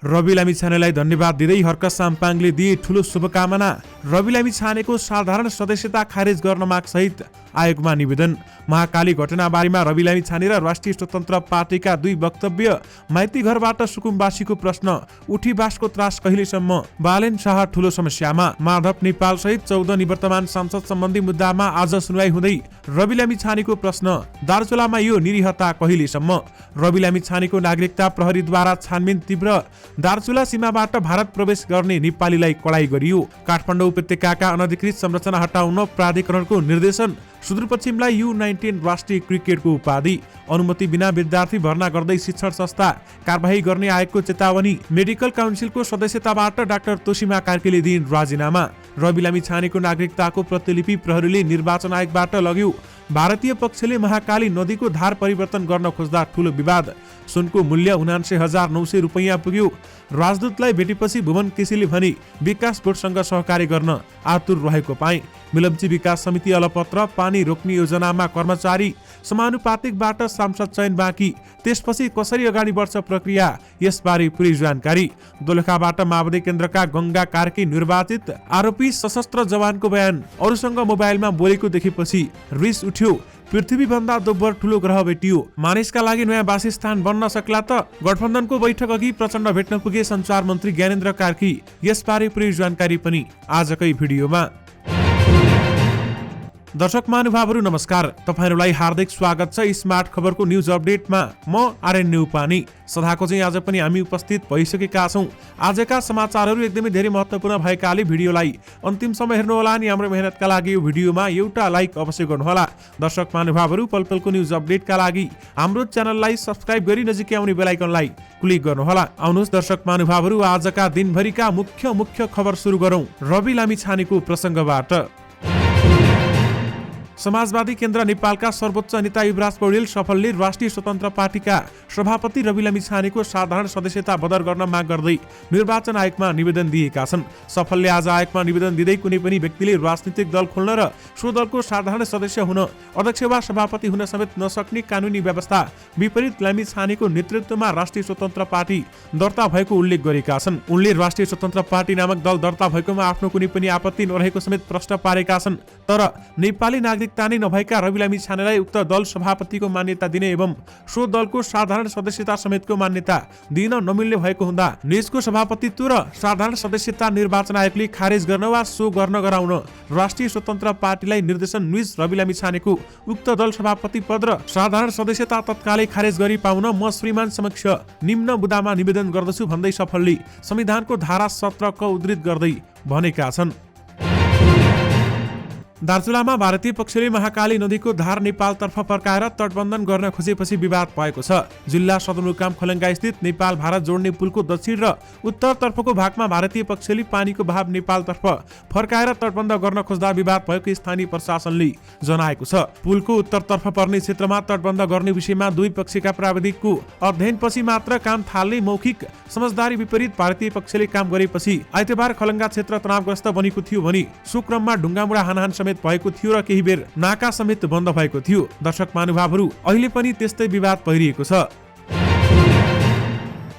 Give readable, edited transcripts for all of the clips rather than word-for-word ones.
रवि लामिछानेलाई धन्यवाद दिँदै हर्क साम्पाङले दिए ठूलो शुभकामना। रवि लामिछानेको साधारण सदस्यता खारेज गर्न माग सहित आयोगमा निवेदन। महाकाली घटनाबारेमा रवि लामिछाने र राष्ट्रिय स्वतन्त्र पार्टीका दुई वक्तव्य। माइती घरबाट सुकुम्बासीको प्रश्न, उठीबासको त्रास कहिलेसम्म? बालेन शाह ठूलो समस्यामा। माधव नेपाल सहित 14 निवर्तमान सांसद सम्बन्धी मुद्दामा आज सुनवाई हुँदै रवि लामिछानेको प्रश्न, दार्चुलामा यो निरीहता कहिलेसम्म? रवि लामिछानेको नागरिकता प्रहरीद्वारा छानबिन तीव्र। दार्चुला सीमाबाट भारत प्रवेश गर्ने नेपालीलाई कडाई गरियो। काठमाडौँ उपत्यकाका अनधिकृत संरचना हटाउन प्राधिकरणको निर्देशन। सुदूरपश्चिमलाई U19 राष्ट्रिय क्रिकेटको उपाधि। अनुमति बिना विद्यार्थी भर्ना गर्दै शिक्षण संस्था कारबाही गर्ने आयोगको चेतावनी। मेडिकल काउन्सिलको सदस्यताबाट डाक्टर तोसीमा कार्कीले दिइन् राजीनामा। रवि लामिछानेको नागरिकताको प्रतिलिपि प्रहरीले निर्वाचन आयोगबाट लग्यो। भारतीय पक्षले महाकाली नदीको धार परिवर्तन गर्न खोज्दा ठूलो विवाद। सुनको मूल्य 79,900 रुपैयाँ पुग्यो। राजदूतलाई भेटेपछि भुवन केसीले भने विकास बोर्डसँग सहकारी गर्न आतुर रहेको पाए। मिलम्ची विकास समिति अलपत्र। पानी रोक्ने योजनामा कर्मचारी समानुपातिकबाट सांसद चयन बाँकी। त्यसपछि कसरी अगाडि बढ्छ प्रक्रिया, यसबारे पूरै जानकारी। दोलखाबाट माओवादी केन्द्रका गंगा कार्की निर्वाचित। आरोपी सशस्त्र जवानको बयान, अरूसँग मोबाइलमा बोलेको देखेपछि रिस उठ्यो। पृथ्वीभन्दा दोब्बर ठूलो ग्रह भेटियो। मानिसका लागि नयाँ वासस्थान बन्न सक्ला त? गठबन्धनको बैठक अघि प्रचण्ड भेट्न पुगे सञ्चार मन्त्री ज्ञानेन्द्र कार्की। यसबारे पूरै जानकारी पनि आजकै भिडियोमा। दर्शक महानुभावहरू नमस्कार, तपाईहरुलाई हार्दिक स्वागत छ स्मार्ट खबरको न्यूज अपडेटमा। म आर्यन न्युपानी। सदाको चाहिँ आज पनि हामी उपस्थित भइसकेका छौं। आजका समाचारहरू एकदमै धेरै महत्त्वपूर्ण भएकाले भिडियोलाई अन्तिमसम्म हेर्नुहोला अनि हाम्रो मेहनतका लागि यो भिडियोमा एउटा लाइक अवश्य गर्नुहोला। दर्शक महानुभावहरू पलपलको न्यूज अपडेटका लागि हाम्रो च्यानललाई सब्स्क्राइब गरी नजिकै आउने बेल आइकनलाई क्लिक गर्नुहोला। आउनुहोस् दर्शक महानुभावहरू आजका दिनभरिका मुख्य खबर सुरु गरौं रवि लामिछानेको प्रसंगबाट। समाजवादी केन्द्र नेपालका सर्वोच्च नेता युवराज पौडेल सफलले राष्ट्रिय स्वतन्त्र पार्टीका सभापति रवि लामिछानेको साधारण सदस्यता बदर गर्न माग गर्दै निर्वाचन आयोगमा निवेदन दिएका छन्। सफलले आज आयोगमा निवेदन दिँदै कुनै पनि व्यक्तिले राजनीतिक दल खोल्न र सो दलको साधारण सदस्य हुन, अध्यक्ष वा सभापति हुन समेत नसक्ने कानुनी व्यवस्था विपरीत लामिछानेको नेतृत्वमा राष्ट्रिय स्वतन्त्र पार्टी दर्ता भएको उल्लेख गरेका छन्। उनले राष्ट्रिय स्वतन्त्र पार्टी नामक दल दर्ता भएकोमा आफ्नो कुनै पनि आपत्ति नरहेको समेत प्रश्न पारेका छन्। तर नेपाली नागरिकता नै नभएका रवि लामिछानेलाई उक्त दल सभापतिको मान्यता दिने एवं सो दलको साधारण सदस्यता समेतको मान्यता दिन नमिल्ने भएको हुँदा निजको सभापतित्व र साधारण सदस्यता निर्वाचन आयोगले खारेज गर्न वा सो गर्न गराउन राष्ट्रिय स्वतन्त्र पार्टीलाई निर्देशन निज रवि लामिछानेको उक्त दल सभापति पद र साधारण सदस्यता तत्कालै खारेज गरी पाउन म श्रीमान समक्ष निम्न बुदामा निवेदन गर्दछु भन्दै सफलले संविधानको धारा 17 क उद्धृत गर्दै भनेका छन्। दार्चुलामा भारतीय पक्षले महाकाली नदीको धार नेपालतर्फ फर्काएर तटबन्धन गर्न खोजेपछि विवाद भएको छ। जिल्ला सदरमुकाम खलङ्गा स्थित नेपाल भारत जोड्ने पुलको दक्षिण र उत्तरतर्फको भागमा भारतीय पक्षले पानीको बहाव नेपालतर्फ फर्काएर तटबन्ध गर्न खोज्दा विवाद भएको स्थानीय प्रशासनले जनाएको छ। पुलको उत्तरतर्फ पर्ने क्षेत्रमा तटबन्ध गर्ने विषयमा दुई पक्षका प्राविधिकको अध्ययनपछि मात्र काम थाल्ने मौखिक समझदारी विपरीत भारतीय पक्षले काम गरेपछि आइतबार खलङ्गा क्षेत्र तनावग्रस्त बनेको थियो भने सो क्रममा ढुङ्गामुढा हानहान समेत भएको थियो र केही बेर नाका समेत बन्द भएको थियो। दर्शक महानुभावहरू अहिले पनि त्यस्तै विवाद भइरहेको छ।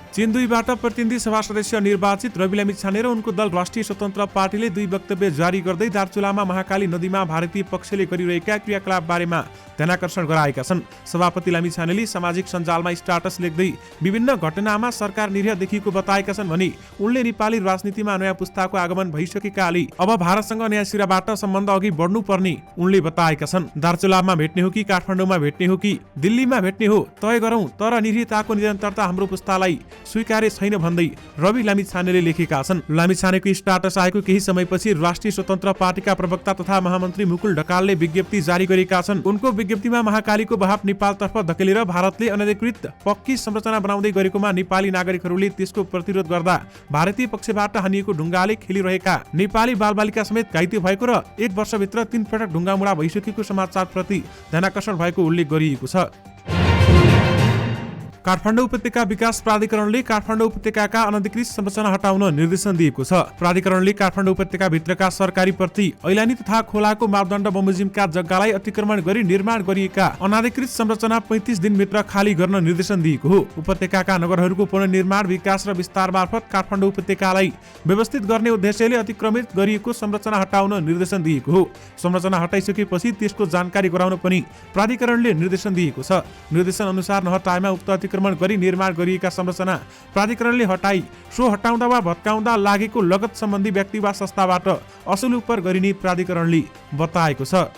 चीन 2बाट प्रतिनिधि सभा सदस्य निर्वाचित रवि लामिछाने र उनको दल राष्ट्रिय स्वतन्त्र पार्टीले दुई वक्तव्य जारी गर्दै दार्चुलामा महाकाली नदीमा भारतीय पक्षले गरिरहेका क्रियाकलाप बारेमा ध्यानाकर्षण गराएका छन्। सभापति लामिछानेले सामाजिक सञ्जालमा स्टाटस लेख्दै विभिन्न घटनामा सरकार निरीह देखिएको बताएका छन् भने उनले नेपाली राजनीतिमा नयाँ पुस्ताको आगमन भइसकेकाले अब भारतसँग नयाँ सिराबाट सम्बन्ध अघि बढ्नु पर्ने उनले बताएका छन्। दार्चुलामा भेट्ने हो कि काठमाडौँमा भेट्ने हो कि दिल्लीमा भेट्ने हो तय गरौं, तर निरीहताको निरन्तरता हाम्रो पुस्तालाई स्वीकार्य छैन भन्दै रवि लामिछानेले लेखेका छन्। लामिछानेको स्टाटस आएको केही समयपछि राष्ट्रिय स्वतन्त्र पार्टीका प्रवक्ता तथा महामन्त्री मुकुल ढकालले विज्ञप्ति जारी गरेका छन्। उनको विज्ञप्तिमा महाकालीको बहाव नेपालतर्फ धकेलेर भारतले अनधिकृत पक्की संरचना बनाउँदै गरेकोमा नेपाली नागरिकहरूले त्यसको प्रतिरोध गर्दा भारतीय पक्षबाट हानिएको ढुङ्गाले खेलिरहेका नेपाली बालबालिका समेत घाइते भएको र 1 वर्षभित्र 3 पटक ढुङ्गामुढा भइसकेको समाचार प्रति ध्यानाकर्षण भएको उल्लेख गरिएको छ। काठमाडौँ उपत्यका विकास प्राधिकरणले काठमाडौँ उपत्यकाका अनधिकृत संरचना हटाउन निर्देशन दिएको छ। प्राधिकरणले काठमाडौँ उपत्यका भित्रका सरकारी प्रति ऐलानी तथा खोलाको मापदण्ड बमोजिमका जग्गालाई अतिक्रमण गरी निर्माण गरिएका अनाधिकृत संरचना 35 दिनभित्र खाली गर्न निर्देशन दिएको हो। उपत्यकाका नगरहरूको पुनर्निर्माण, विकास र विस्तार मार्फत काठमाडौँ उपत्यकालाई व्यवस्थित गर्ने उद्देश्यले अतिक्रमित गरिएको संरचना हटाउन निर्देशन दिएको हो। संरचना हटाइसकेपछि त्यसको जानकारी गराउन पनि प्राधिकरणले निर्देशन दिएको छ। निर्देशन अनुसार नहटाएमा उक्त अतिक्रमण गरी निर्माण गरिएका संरचना प्राधिकरणले हटाई सो हटाउँदा वा भत्काउँदा लागेको लगत सम्बन्धी व्यक्ति वा संस्थाबाट असुल उपर गरिने प्राधिकरणले बताएको छ।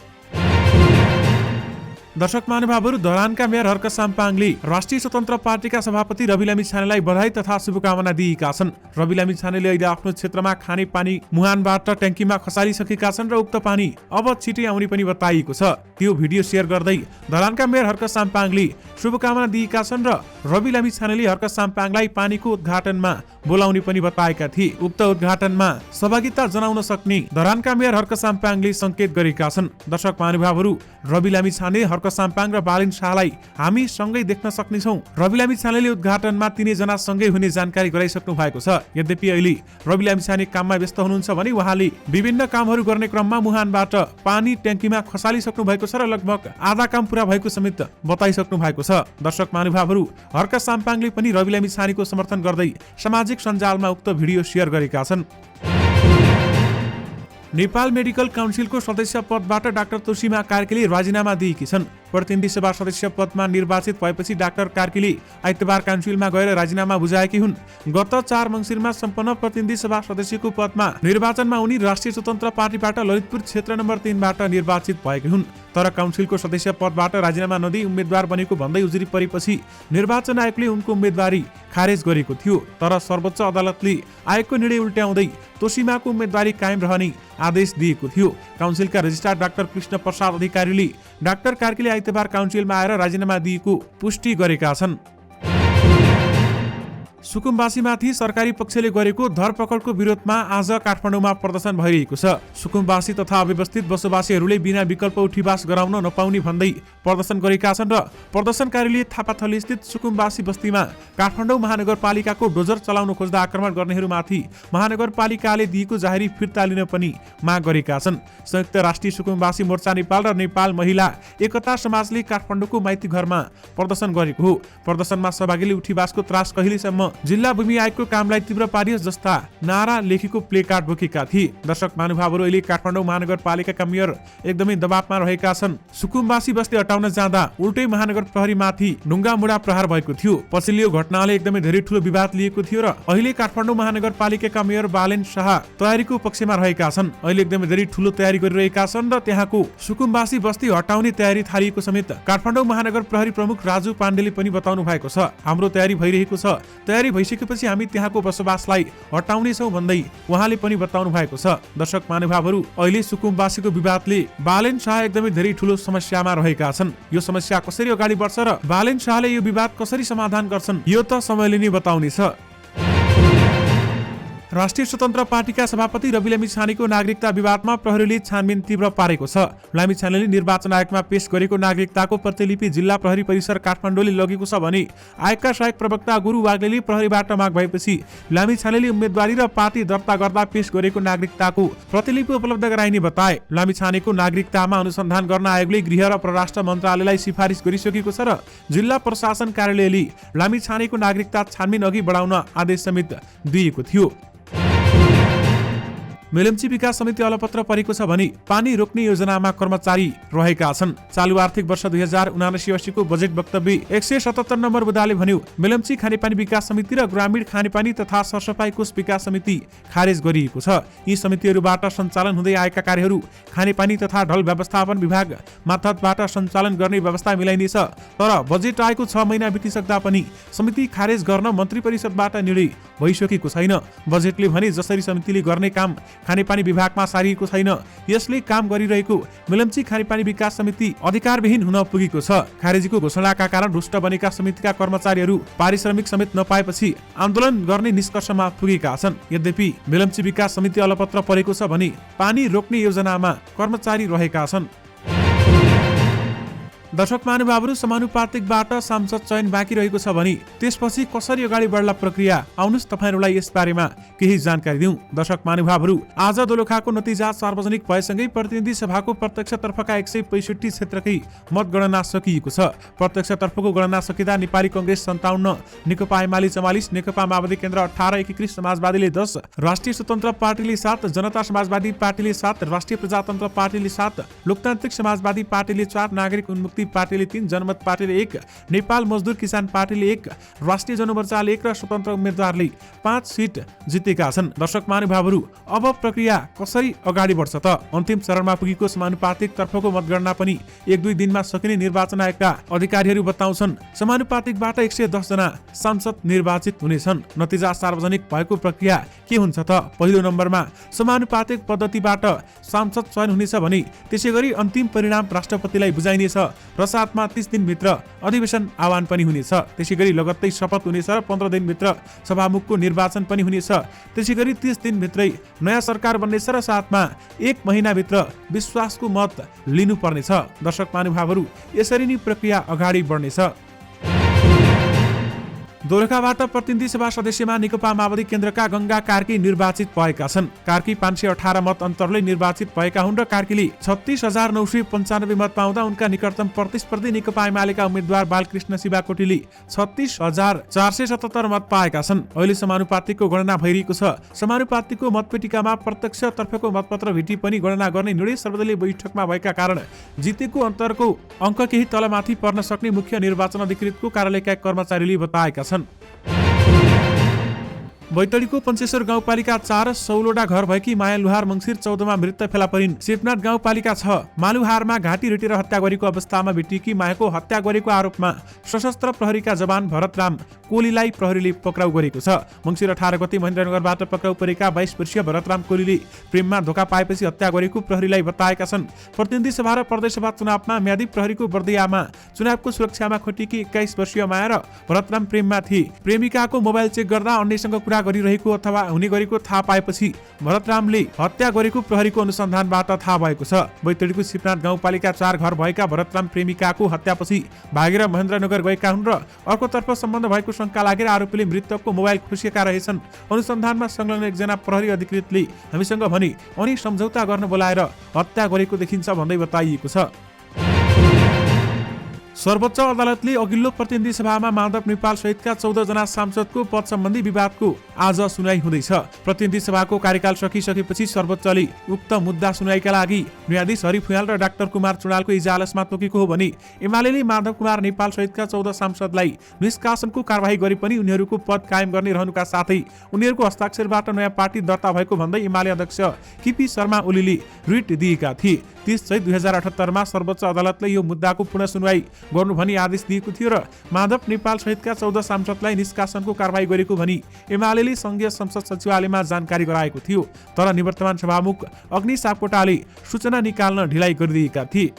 दर्शक महानुभावहरू, धरानका मेयर हर्क साम्पाङले राष्ट्रिय स्वतन्त्र पार्टीका सभापति रवि लामी छानेलाई बधाई तथा शुभकामना दिएका छन्। रवि लामी छानेले अहिले आफ्नो क्षेत्रमा खाने पानी मुहानबाट ट्याङ्कीमा खसालिसकेका छन् र उक्त पानी अब छिटै आउने पनि बताइएको छ। त्यो भिडियो सेयर गर्दै धरानका मेयर हर्क साम्पाङले शुभकामना दिएका छन् र रवि लामी छानेले हर्क साम्पाङलाई पानीको उद्घाटनमा बोलाउने पनि बताएका थिए। उक्त उद्घाटनमा सहभागिता जनाउन सक्ने धरानका मेयर हर्क साम्पाङले संकेत गरेका छन्। दर्शक महानुभावहरू, रवि लामी छाने, हर्क साम्पाङ र बालिन शाहलाई हामी सँगै देख्न सक्नेछौँ। रवि लामी छानेले उद्घाटनमा तिनैजना सँगै हुने जानकारी गराइसक्नु भएको छ। यद्यपि अहिले रवि लामी छाने काममा व्यस्त हुनुहुन्छ भने उहाँले विभिन्न कामहरू गर्ने क्रममा मुहानबाट पानी ट्याङ्कीमा खसालिसक्नु भएको छ र लगभग आधा काम पूरा भएको समेत बताइसक्नु भएको छ। दर्शक महानुभावहरू, हर्क साम्पाङले पनि रवि लामी छानेको समर्थन गर्दै सामाजिक सञ्जालमा उक्त भिडियो सेयर गरेका छन्। नेपाल मेडिकल काउन्सिलको सदस्य पदबाट डाक्टर तोसीमा कार्कीले राजीनामा दिएकी छन्। प्रतिनिधि सभा सदस्य पदमा निर्वाचित भएपछि डाक्टर कार्कीले आइतबार काउन्सिलमा गएर राजीनामा बुझाएकी हुन्। गत 4 मङ्सिरमा सम्पन्न प्रतिनिधि सभा सदस्यको पदमा निर्वाचनमा उनी राष्ट्रिय स्वतन्त्र पार्टीबाट ललितपुर क्षेत्र नम्बर 3बाट निर्वाचित भएकी हुन्। तर काउन्सिलको सदस्य पदबाट राजीनामा नदिई उम्मेद्वार बनेको भन्दै उजुरी परेपछि निर्वाचन आयोगले उनको उम्मेदवारी खारेज गरेको थियो। तर सर्वोच्च अदालतले आयोगको निर्णय उल्ट्याउँदै तोसीमाको उम्मेदवारी कायम रहने आदेश दिएको थियो। काउन्सिलका रजिस्ट्रार डाक्टर कृष्ण प्रसाद अधिकारीले डाक्टर कार्कीले आइतबार काउन्सिलमा आएर राजीनामा दिएको पुष्टि गरेका छन्। सुकुम्बासीमाथि सरकारी पक्षले गरेको धरपकडको विरोधमा आज काठमाडौँमा प्रदर्शन भइरहेको छ। सुकुम्बासी तथा अव्यवस्थित बसोबासीहरूले बिना विकल्प उठीवास गराउन नपाउने भन्दै प्रदर्शन गरेका छन् र प्रदर्शनकारीले थापाथली स्थित सुकुम्बासी बस्तीमा काठमाडौँ महानगरपालिकाको डोजर चलाउन खोज्दा आक्रमण गर्नेहरूमाथि महानगरपालिकाले दिएको जाहेरी फिर्ता लिन पनि माग गरेका छन्। संयुक्त राष्ट्रिय सुकुम्बासी मोर्चा नेपाल र नेपाल महिला एकता समाजले काठमाडौँको माइती घरमा प्रदर्शन गरेको हो। प्रदर्शनमा सहभागीले उठीवासको त्रास कहिलेसम्म जिल्ला भूमि आयोगको कामलाई तीव्र पारियोस् जस्ता नारा लेखेको प्ले कार्ड बोकेका थिए। दर्शक महानुभावहरू, अहिले काठमाडौँ महानगरपालिकाका मेयर एकदमै दबावमा रहेका छन्। सुकुम्बासी बस्ती हटाउन जाँदा उल्टै महानगर प्रहरीमाथि ढुङ्गा मुढा प्रहार भएको थियो। पछिल्लो घटनाले एकदमै धेरै ठूलो विवाद लिएको थियो र अहिले काठमाडौँ महानगरपालिकाका मेयर बालेन शाह तयारीको पक्षमा रहेका छन्। अहिले एकदमै धेरै ठूलो तयारी गरिरहेका छन् र त्यहाँको सुकुम्बासी बस्ती हटाउने तयारी थालिएको समेत काठमाडौँ महानगर प्रहरी प्रमुख राजु पाण्डेले पनि बताउनु भएको छ। हाम्रो तयारी भइरहेको छ, तयारी भइसकेपछि हामी त्यहाँको बसोबासलाई हटाउनेछौँ भन्दै उहाँले पनि बताउनु भएको छ। दर्शक महानुभावहरू, अहिले सुकुम्बासीको विवादले बालेन शाह एकदमै धेरै ठूलो समस्यामा रहेका छन्। यो समस्या कसरी अगाडि बढ्छ र बालेन शाहले यो विवाद कसरी समाधान गर्छन् यो त समयले नै बताउनेछ। राष्ट्रिय स्वतन्त्र पार्टीका सभापति रवि लामी छानेको नागरिकता विवादमा प्रहरीले छानबिन तीव्र पारेको छ। लामी छानेले निर्वाचन आयोगमा पेश गरेको नागरिकताको प्रतिलिपि जिल्ला प्रहरी परिसर काठमाडौँले लगेको छ भने आयोगका सहायक प्रवक्ता गुरु वाग्लेले प्रहरीबाट माग भएपछि लामी छानेले उम्मेदवारी र पार्टी दर्ता गर्दा पेश गरेको नागरिकताको प्रतिलिपि उपलब्ध गराइने बताए। लामी छानेको नागरिकतामा अनुसन्धान गर्न आयोगले गृह र परराष्ट्र मन्त्रालयलाई सिफारिस गरिसकेको छ र जिल्ला प्रशासन कार्यालयले लामी छानेको नागरिकता छानबिन अघि बढाउन आदेश समेत दिएको थियो। मेलम्ची विकास समिति अलपत्र परेको छ भने पानी रोक्ने योजनामा कर्मचारी रहेका छन्। चालु आर्थिक वर्ष 2079-80 को बजेट वक्तव्य 177 नम्बर बुदाले भन्यो, मेलम्ची खानेपानी विकास समिति र ग्रामीण खानेपानी तथा सरसफाई कोष विकास समिति खारेज गरिएको छ। यी समितिहरूबाट सञ्चालन हुँदै आएका कार्यहरू खानेपानी तथा ढल व्यवस्थापन विभाग मार्फतबाट सञ्चालन गर्ने व्यवस्था मिलाइनेछ। तर बजेट आएको 6 महिना बितिसक्दा पनि समिति खारेज गर्न मन्त्री परिषदबाट निर्णय भइसकेको छैन। बजेटले भने जसरी समितिले गर्ने काम खानेपानी विभागमा सारिएको छैन, यसले काम गरिरहेको मेलम्ची खानेपानी विकास समिति अधिकारविहीन हुन पुगेको छ। खारेजीको घोषणाका कारण रुष्ट बनेका समितिका कर्मचारीहरू पारिश्रमिक समेत नपाएपछि आन्दोलन गर्ने निष्कर्षमा पुगेका छन्। यद्यपि मेलम्ची विकास समिति अलपत्र परेको छ भने पानी रोक्ने योजनामा कर्मचारी रहेका छन्। दर्शक महानुभावहरू, समानुपातिकबाट सांसद चयन बाँकी रहेको छ भने त्यसपछि कसरी अगाडि बढ्ला प्रक्रिया, आउनुस् तपाईहरुलाई यस बारेमा केही जानकारी दिउँ। दर्शक महानुभावहरू, आज दोलखाको नतिजा सार्वजनिक भएसँगै प्रतिनिधि सभाको प्रत्यक्षतर्फका 165 क्षेत्रकै मतगणना सकिएको छ। प्रत्यक्षतर्फको गणना सकिँदा नेपाली कांग्रेस 57, नेकपा एमाले 44, नेकपा माओवादी केन्द्र 18, एकीकृत समाजवादीले 10, राष्ट्रिय स्वतन्त्र पार्टीले 7, जनता समाजवादी पार्टीले 7, राष्ट्रिय प्रजातन्त्र पार्टीले 7, लोकतान्त्रिक समाजवादी पार्टीले 4, नागरिक उन्मुक्ति पार्टीले 3, जनमत पार्टीले 1, नेपाल मजदुर किसान पार्टीले 1, राष्ट्रिय जनमोर्चाले 1 र स्वतन्त्र उम्मेदवारले 5 सिट जितेका छन्। दर्शक महानुभावहरू, अब प्रक्रिया कसरी अगाडि बढ्छ त? अन्तिम चरणमा पुगेको समानुपातिक तर्फको मतगणना पनि 1-2 दिनमा सकिने निर्वाचन आयोगका अधिकारीहरू बताउँछन्। समानुपातिकबाट 110 जना सांसद निर्वाचित हुनेछन्। नतिजा सार्वजनिक भएको प्रक्रिया के हुन्छ त? पहिलो नम्बरमा समानुपातिक पद्धतिबाट सांसद चयन हुनेछ भने त्यसैगरी अन्तिम परिणाम राष्ट्रपतिलाई बुझाइनेछ र साथमा 30 दिनभित्र अधिवेशन आह्वान पनि हुनेछ। त्यसैगरी लगत्तै शपथ हुनेछ र 15 दिनभित्र सभामुखको निर्वाचन पनि हुनेछ। त्यसैगरी 30 दिनभित्रै नयाँ सरकार बन्नेछ र साथमा 1 महिनाभित्र विश्वासको मत लिनुपर्नेछ। दर्शक महानुभावहरू, यसरी नै प्रक्रिया अगाडि बढ्नेछ। दोलखाबाट प्रतिनिधि सभा सदस्यमा नेकपा माओवादी केन्द्रका गंगा कार्की निर्वाचित भएका छन्। कार्की 518 मत अन्तरले निर्वाचित भएका हुन् र कार्कीले 36,995 मत पाउँदा उनका निकटतम प्रतिस्पर्धी नेकपा एमालेका उम्मेद्वार बालकृष्ण शिवाकोटीले 36,477 मत पाएका छन्। अहिले समानुपातिकको गणना भइरहेको छ। समानुपातिकको मतपेटिकामा प्रत्यक्ष तर्फको मतपत्र भेटी पनि गणना गर्ने निर्णय सर्वदलीय बैठकमा भएका कारण जितेको अन्तरको अङ्क केही तलमाथि पर्न सक्ने मुख्य निर्वाचन अधिकृतको कार्यालयका कर्मचारीले बताएका छन्। बैतडीको पञ्चेश्वर गाउँपालिका 4 सौलोडा घर भएकी माया लुहार मङ्सिर 14 मा मृत फेला परिन्। शिवनाथ गाउँपालिका 6 मालुहारमा घाँटी रेटेर हत्या गरेको अवस्थामा भेटिएकी मायाको हत्या गरेको आरोपमा सशस्त्र प्रहरीका जवान भरतराम कोलीलाई प्रहरीले पक्राउ गरेको छ। मङ्सिर 18 गते महेन्द्रनगरबाट पक्राउ परेका 22 वर्षीय भरतराम कोलीले प्रेममा धोका पाएपछि हत्या गरेको प्रहरीलाई बताएका छन्। प्रतिनिधि सभा र प्रदेश सभा चुनावमा म्यादी प्रहरीको बर्दियामा चुनावको सुरक्षामा खटिएकी 21 वर्षीय माया र भरतराम प्रेममा थिए। प्रेमिकाको मोबाइल चेक गर्दा अन्यसँग कुरा गरिरहेको अथवा हुने गरेको थाहा पाएपछि भरतरामले हत्या गरेको प्रहरीको अनुसन्धानबाट थाहा भएको छ। बैतडीको शिवनाथ गाउँपालिका 4 घर भएका भरतराम प्रेमिकाको हत्यापछि भागेर महेन्द्रनगर गएका हुन् र अर्कोतर्फ सम्बन्ध भएको शंका लागेर आरोपीले मृतकको मोबाइल खोसेका रहेछन्। अनुसन्धानमा संलग्न एकजना प्रहरी अधिकृतले हामीसँग भने अनि सम्झौता गर्न बोलाएर हत्या गरेको देखिन्छ भन्दै बताइएको छ। सर्वोच्च अदालतले अघिल्लो प्रतिनिधि सभामा माधव नेपाल सहितका 14 जना सांसदको पद सम्बन्धी विवादको आज सुनाई हुँदैछ। प्रतिनिधि सभाको कार्यकाल सकिसकेपछि सर्वोच्चले उक्त मुद्दा सुनाइका लागि न्यायाधीश हरि फुयाल र डाक्टर कुमार चुडालको इजालसमा तोकेको हो भने एमालेले माधव कुमार नेपाल सहितका 14 सांसदलाई निष्कासनको कारबाही गरे पनि उनीहरूको पद कायम गर्ने रहनुका साथै उनीहरूको हस्ताक्षरबाट नयाँ पार्टी दर्ता भएको भन्दै एमाले अध्यक्ष केपी शर्मा ओलीले रिट दिएका थिए। 30 चैत 2078 मा सर्वोच्च अदालतले यो मुद्दाको पुनः सुनवाई गर्नु भनी आदेश दिएको थियो र माधव नेपाल सहितका 14 सांसदलाई निष्कासनको कारबाही गरेको भनी एमालेले संघीय संसद सचिवालयमा जानकारी गराएको थियो। तर निवर्तमान सभामुख अग्नि सापकोटाले सूचना निकाल्न ढिलाइ गरिदिएका थिए।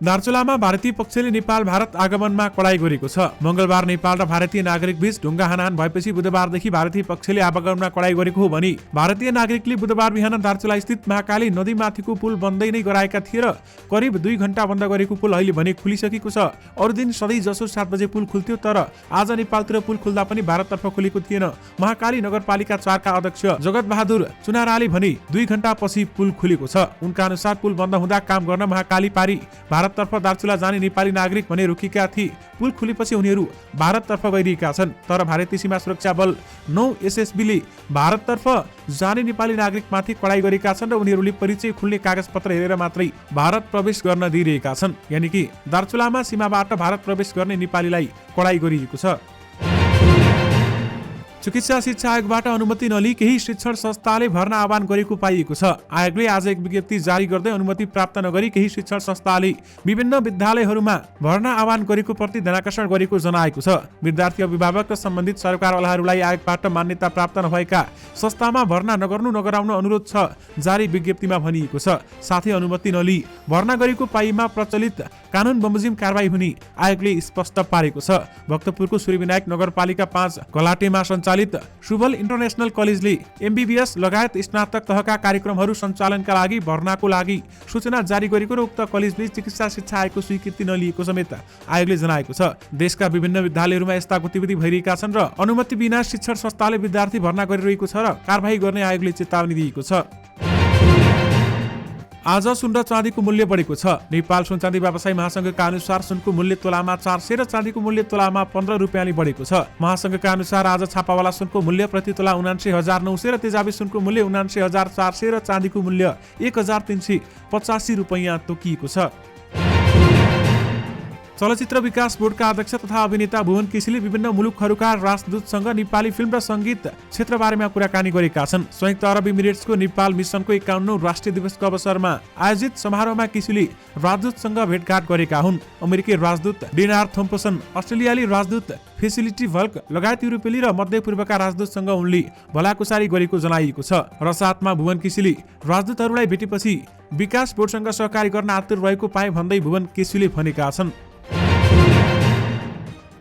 दार्चुलामा भारतीय पक्षले नेपाल भारत आगमनमा कडाई गरेको छ। मंगलबार नेपाल र भारतीय नागरिक बीच ढुङ्गा हानाहान भएपछि बुधबारदेखि भारतीय पक्षले आवागमनमा कडाई गरेको हो भने भारतीय नागरिकले बुधबार बिहान दार्चुला स्थित महाकाली नदीमाथिको पुल बन्दै नै गराएका थिए र करिब 2 घण्टा बन्द गरेको पुल अहिले भने खुलिसकेको छ। अरू दिन सधैँ जसो 7 बजे पुल खुल्थ्यो, तर आज नेपालतिर पुल खुल्दा पनि भारततर्फ खुलेको थिएन। महाकाली नगरपालिका 4 का अध्यक्ष जगत बहादुर चुनाराले भने 2 घण्टा पछि पुल खुलेको छ। उनका अनुसार पुल बन्द हुँदा काम गर्न महाकाली पारी भारततर्फ दार्चुला जाने नेपाली नागरिक भने रोकिएका थिए। पुल खुलेपछि उनीहरू भारततर्फ गइरहेका छन्। तर भारतीय सीमा सुरक्षा बल 9 एसएसबीले भारततर्फ जाने नेपाली नागरिकमाथि कडाई गरेका छन् र उनीहरूले परिचय खुल्ने कागजपत्र हेरेर मात्रै भारत प्रवेश गर्न दिइरहेका छन्। यानि कि दार्चुलामा सीमाबाट भारत प्रवेश गर्ने नेपालीलाई कडाई गरिएको छ। चिकित्सा शिक्षा आयोगबाट अनुमति नलिई केही शिक्षण संस्थाले भर्ना आह्वान गरेको पाइएको छ। आयोगले आज एक विज्ञप्ति जारी गर्दै अनुमति प्राप्त नगरी केही शिक्षण संस्थाले विभिन्न विद्यालयहरूमा भर्ना आह्वान गरेको प्रति ध्यानाकर्षण गरेको जनाएको छ। विद्यार्थी अभिभावक र सम्बन्धित सरकारवालाहरूलाई आयोगबाट मान्यता प्राप्त नभएका संस्थामा भर्ना नगराउन अनुरोध छ, जारी विज्ञप्तिमा भनिएको छ। साथै अनुमति नलिई भर्ना गरेको पाइमा प्रचलित कानून बमोजिम कारबाही हुने आयोगले स्पष्ट पारेको छ। भक्तपुरको सूर्यविनायक नगरपालिका 5 गलाटेमा सञ्चालित सुबल इन्टरनेसनल कलेजले एमबीबीएस लगायत स्नातक तहका कार्यक्रमहरू सञ्चालनका लागि भर्नाको लागि सूचना जारी गरेको र उक्त कलेजले चिकित्सा शिक्षा आयोगको स्वीकृति नलिएको समेत आयोगले जनाएको छ। देशका विभिन्न विद्यालयहरूमा यस्ता गतिविधि भइरहेका छन् र अनुमति बिना शिक्षण संस्थाले विद्यार्थी भर्ना गरिरहेको छ र कारबाही गर्ने आयोगले चेतावनी दिएको छ। आज सुन र चाँदीको मूल्य बढेको छ। नेपाल सुन चाँदी व्यवसायी महासंघका अनुसार सुनको मूल्य तोलामा 400 र चाँदीको मूल्य तोलामा 15 रुपियाँले बढेको छ। महासंघका अनुसार आज छापावाला सुनको मूल्य प्रति तोला 79,900 र तेजाबी सुनको मूल्य 79,400 र चाँदीको मूल्य 1,385 रुपियाँ तोकिएको छ। चलचित्र विकास बोर्डका अध्यक्ष तथा अभिनेता भुवन केसीले विभिन्न मुलुकहरूका राजदूतसँग नेपाली फिल्म र संगीत क्षेत्रबारेमा कुराकानी गरेका छन्। संयुक्त अरब इमिरेट्सको नेपाल मिसनको 51औं राष्ट्रिय दिवसको अवसरमा आयोजित समारोहमा केसीले राजदूतसँग भेटघाट गरेका हुन्। अमेरिकी राजदूत डेनार थोम्पसन, अस्ट्रेलियाली राजदूत फेसिलिटी भल्क लगायत युरोपेली र मध्यपूर्वका राजदूतसँग उनले भलाकुसारी गरेको जनाइएको छ। र साथमा भुवन केसीले राजदूतहरूलाई भेटेपछि विकास बोर्डसँग सहकारी गर्न आतुर रहेको पाए भन्दै भुवन केसीले भनेका छन्।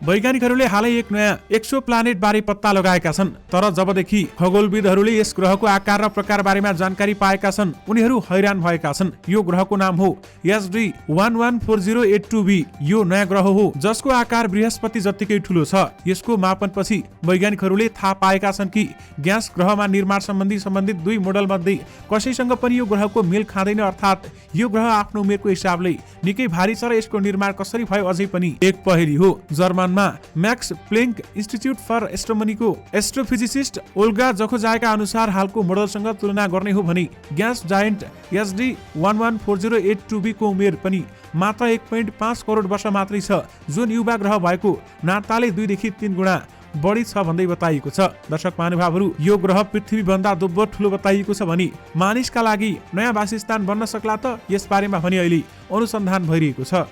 वैज्ञानिकहरूले हालै एक नयाँ एक्सोप्लानेट बारे पत्ता लगाएका छन्। तर जबदेखि खगोलविदहरूले यस ग्रहको आकार र प्रकार बारेमा जानकारी पाएका छन् उनीहरू हैरान भएका छन्। यो ग्रहको नाम हो SD 114082b। यो नयाँ ग्रह हो जसको आकार बृहस्पति जत्तिकै ठूलो छ। यसको मापनपछि वैज्ञानिकहरूले थाहा पाएका छन् कि ग्यास ग्रहमा निर्माण सम्बन्धित 2 मोडल मध्ये कसैसँग पनि यो ग्रहको मेल खाँदैन, अर्थात् यो ग्रह आफ्नो उमेरको हिसाबले निकै भारी छ र यसको निर्माण कसरी भयो अझै पनि एक पहेली हो। German Max Planck institute for एस्ट्रोनोमीको एस्ट्रोफिजिसिस्ट ओल्गा जखोजायका अनुसार हालको मोडलसँग तुलना गर्ने हो भने ग्यास जायन्ट SD 114082b को उमेर पनि मात्र 1.5 करोड वर्ष मात्रै छ, जुन युवा ग्रह भएको नाताले 2 देखि 3 गुणा बढी छ भन्दै बताइएको छ। दर्शक महानुभावहरू, यो ग्रह पृथ्वी भन्दा दोब्बर ठूलो बताइएको छ भने मानिसका लागि नयाँ वासस्थान बन्न सक्ला त? यस बारेमा भने अहिले अनुसन्धान भइरहेको छ।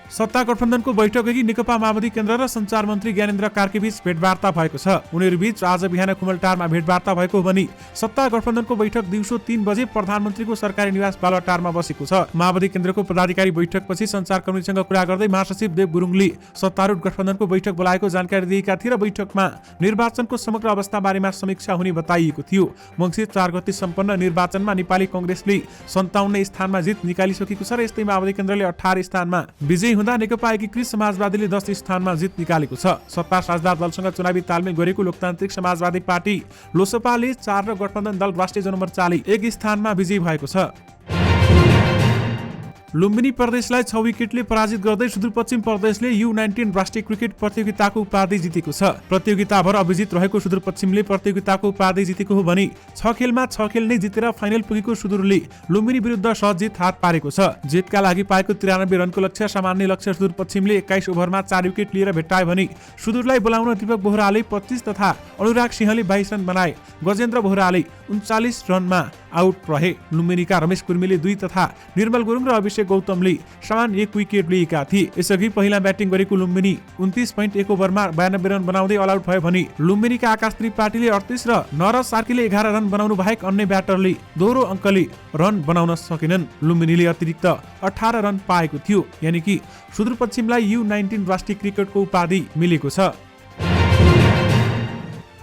सत्ता गठबन्धनको बैठक अघि नेकपा माओवादी केन्द्र र सञ्चार मन्त्री ज्ञानेन्द्र कार्कीबीच भेटवार्ता भएको छ। उनीहरूबीच आज बिहान कुमलटारमा भेटवार्ता भएको हो भने सत्ता गठबन्धनको बैठक दिउँसो 3 बजे प्रधानमन्त्रीको सरकारी निवास बालुवाटारमा बसेको छ। माओवादी केन्द्रको पदाधिकारी बैठकपछि सञ्चारकर्मीसँग कुरा गर्दै महासचिव देव गुरुङले सत्तारूढ गठबन्धनको बैठक बोलाएको जानकारी दिएका थिए र बैठकमा निर्वाचनको समग्र अवस्था बारेमा समीक्षा हुने बताइएको थियो। मङ्सिर 4 गते सम्पन्न निर्वाचनमा नेपाली कांग्रेसले 57 स्थानमा जित निकालिसकेको छ र यस्तै माओवादी केन्द्रले 18 स्थानमा विजयी हुँदा नेकपा एकीकृत समाजवादीले 10 स्थानमा जित निकालेको छ। सत्ता साझेदार दलसँग चुनावी तालमेल गरेको लोकतान्त्रिक समाजवादी पार्टी लोसपाले 4 र गठबन्धन दल राष्ट्रिय जनमोर्चाले 1 स्थानमा विजयी भएको छ। लुम्बिनी प्रदेशलाई 6 विकेटले पराजित गर्दै सुदूरपश्चिम प्रदेशले U19 राष्ट्रिय क्रिकेट प्रतियोगिताको उपाधि जितेको छ। प्रतियोगिताभर अभिजित रहेको सुदूरपश्चिमले प्रतियोगिताको उपाधि जितेको हो भने 6 खेलमा 6 खेल नै जितेर फाइनल पुगेको सुदूरले लुम्बिनी विरुद्ध सहज जित हात पारेको छ। जितका लागि पाएको 93 रनको लक्ष्य सामान्य लक्ष्य सुदूरपश्चिमले 21 ओभरमा 4 विकेट लिएर भेट्टायो भने सुदूरलाई बोलाउन दीपक बोहराले 25 तथा अनुराग सिंहले 22 रन बनाए। गजेन्द्र बोहराले 39 रनमा आउट रहे। लुम्बिनीका रमेश कुर्मीले 2 तथा निर्मल गुरुङ र अभिषेक गौतमले समान 1 विकेट लिएका थिए। यसअघि पहिला ब्याटिङ गरेको लुम्बिनी 29.1 ओभरमा 92 रन बनाउँदै अल आउट भयो भने लुम्बिनीका आकाश त्रिपाठीले 38 र नरज सार्कीले 11 रन बनाउनु बाहेक अन्य ब्याटरले दोहोरो अङ्कले रन बनाउन सकेनन्। लुम्बिनीले अतिरिक्त 18 रन पाएको थियो, यानि कि सुदूरपश्चिमलाई U19 राष्ट्रिय क्रिकेटको उपाधि मिलेको छ।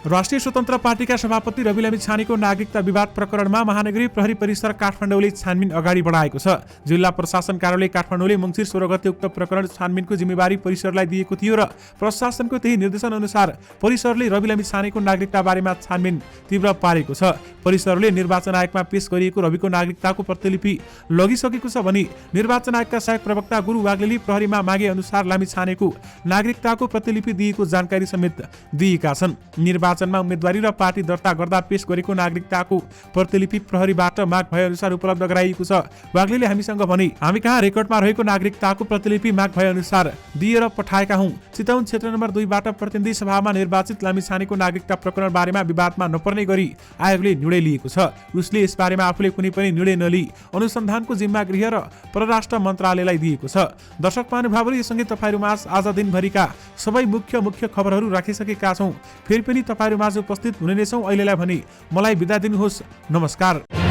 राष्ट्रिय स्वतन्त्र पार्टीका सभापति रवि लामिछानेको नागरिकता विवाद प्रकरणमा महानगरीय प्रहरी परिसर काठमाडौँले छानबिन अगाडि बढाएको छ। जिल्ला प्रशासन कार्यालय काठमाडौँले मङ्सिर 16 गते उक्त प्रकरण छानबिनको जिम्मेवारी परिसरलाई दिएको थियो र प्रशासनको त्यही निर्देशन अनुसार परिसरले रवि लामिछानेको नागरिकता बारेमा छानबिन तीव्र पारेको छ। परिसरले निर्वाचन आयोगमा पेश गरिएको रविको नागरिकताको प्रतिलिपि लगिसकेको छ भने निर्वाचन आयोगका सहायक प्रवक्ता गुरु वाग्लेले प्रहरीमा मागे अनुसार लामिछानेको नागरिकताको प्रतिलिपि दिएको जानकारी समेत दिएका छन्। निर्वाचनमा उम्मेदवारी र पार्टी दर्ता गर्दा पेश गरेको नागरिकताको प्रतिलिपि प्रहरीबाट माग भए अनुसार उपलब्ध गराइएको छ। वाग्लेले हामीसँग भने, हामी कहाँ रेकर्डमा रहेको नागरिकताको प्रतिलिपि माग भए अनुसार दिएर पठाएका हौं। चितवन क्षेत्र नम्बर 2 बाट प्रतिनिधि सभामा निर्वाचित लामिछानेको नागरिकता प्रकरण बारेमा विवादमा नपर्ने गरी आयोगले निर्णय लिएको छ। उसले यस बारेमा आफूले कुनै पनि निर्णय नलिई अनुसन्धानको जिम्मा गृह र परराष्ट्र मन्त्रालयलाई दिएको छ। दर्शक महानुभावहरू, यससँगै तपाईहरुमाझ आज दिनभरिका सबै मुख्य खबरहरू राखिसकेका छौं। फेरि पनि तपाईहरुमाझ उपस्थित हुने नै छौं। अहिलेलाई भने मलाई बिदा दिनुहोस्। नमस्कार।